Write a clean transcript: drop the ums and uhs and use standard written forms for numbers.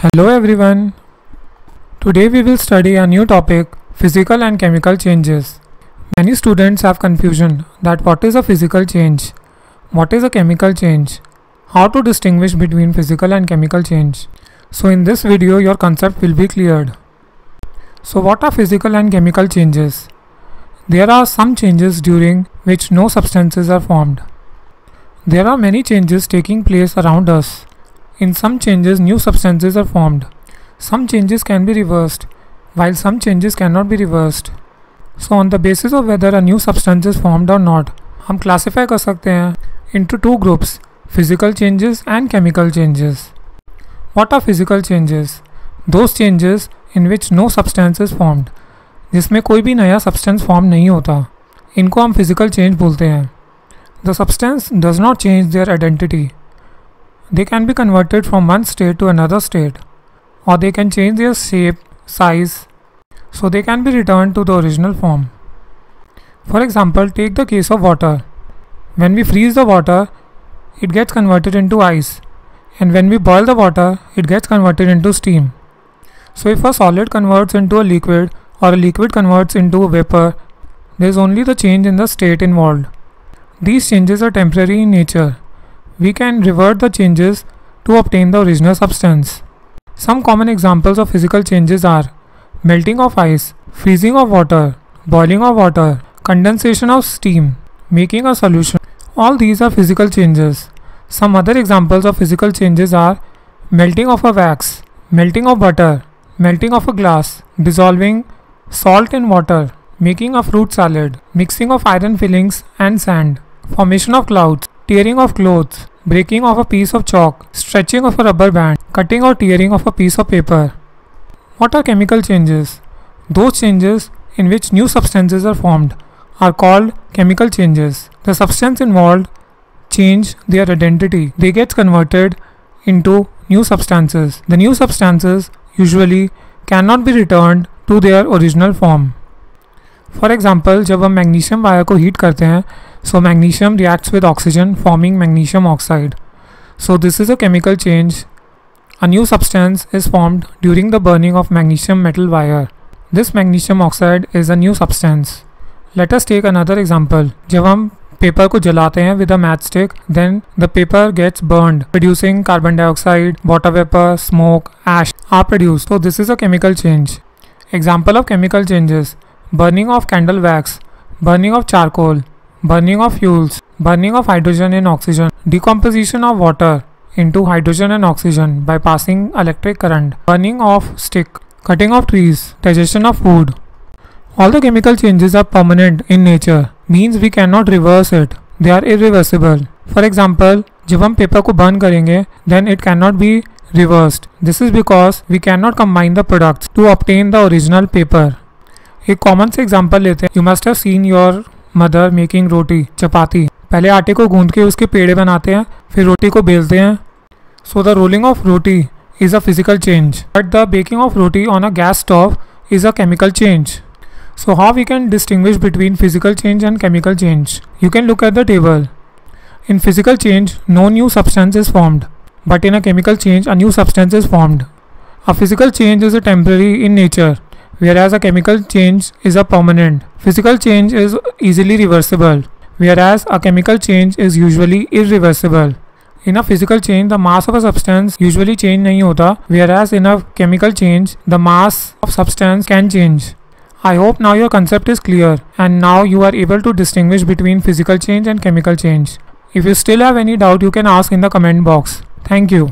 Hello everyone. Today we will study a new topic, physical and chemical changes. Many students have confusion that what is a physical change, what is a chemical change, how to distinguish between physical and chemical change. So in this video your concept will be cleared. So what are physical and chemical changes? There are some changes during which no substances are formed. There are many changes taking place around us. In some changes, new substances are formed. Some changes can be reversed, while some changes cannot be reversed. So on the basis of whether a new substance is formed or not, हम classify कर सकते हैं into two groups, physical changes and chemical changes. What are physical changes? Those changes in which no substance is formed, जिसमें कोई भी नया substance form नहीं होता, इनको हम physical change बोलते हैं. The substance does not change their identity. They can be converted from one state to another state, or they can change their shape, size, so they can be returned to the original form. For example, take the case of water. When we freeze the water, it gets converted into ice, and when we boil the water, it gets converted into steam. So if a solid converts into a liquid or a liquid converts into a vapor, there is only the change in the state involved. These changes are temporary in nature. We can revert the changes to obtain the original substance. Some common examples of physical changes are melting of ice, freezing of water, boiling of water, condensation of steam, making a solution. All these are physical changes. Some other examples of physical changes are melting of a wax, melting of butter, melting of a glass, dissolving salt in water, making a fruit salad, mixing of iron fillings and sand, formation of clouds, tearing of clothes, breaking of a piece of chalk, stretching of a rubber band, cutting or tearing of a piece of paper. What are chemical changes? Those changes in which new substances are formed are called chemical changes. The substance involved change their identity. They get converted into new substances. The new substances usually cannot be returned to their original form. For example, जब हम magnesium wire को heat करते हैं, so magnesium reacts with oxygen forming magnesium oxide. So this is a chemical change. A new substance is formed during the burning of magnesium metal wire. This magnesium oxide is a new substance. Let us take another example. जब हम paper को जलाते हैं with a matchstick, then the paper gets burned, producing carbon dioxide, water vapor, smoke, ash are produced. So this is a chemical change. Example of chemical changes: burning of candle wax, burning of charcoal, burning of fuels, burning of hydrogen and oxygen, decomposition of water into hydrogen and oxygen by passing electric current, burning of stick, cutting of trees, digestion of food. All the chemical changes are permanent in nature, means we cannot reverse it. They are irreversible. For example, जब हम paper को burn करेंगे, then it cannot be reversed. This is because we cannot combine the products to obtain the original paper. एक common से example लेते हैं. You must have seen your mother making roti, chapati. पहले आटे को गूंद के उसके पेड़े बनाते हैं, फिर रोटी को बेलते हैं. So the rolling of roti is a physical change, but the baking of roti on a gas stove is a chemical change. So how we can distinguish between physical change and chemical change? You can look at the table. In physical change, no new substance is formed, but in a chemical change, a new substance is formed. A physical change is a temporary in nature, whereas a chemical change is a permanent. Physical change is easily reversible, whereas a chemical change is usually irreversible. In a physical change, the mass of a substance usually change नहीं होता, whereas in a chemical change, the mass of substance can change. I hope now your concept is clear and now you are able to distinguish between physical change and chemical change. If you still have any doubt, you can ask in the comment box. Thank you.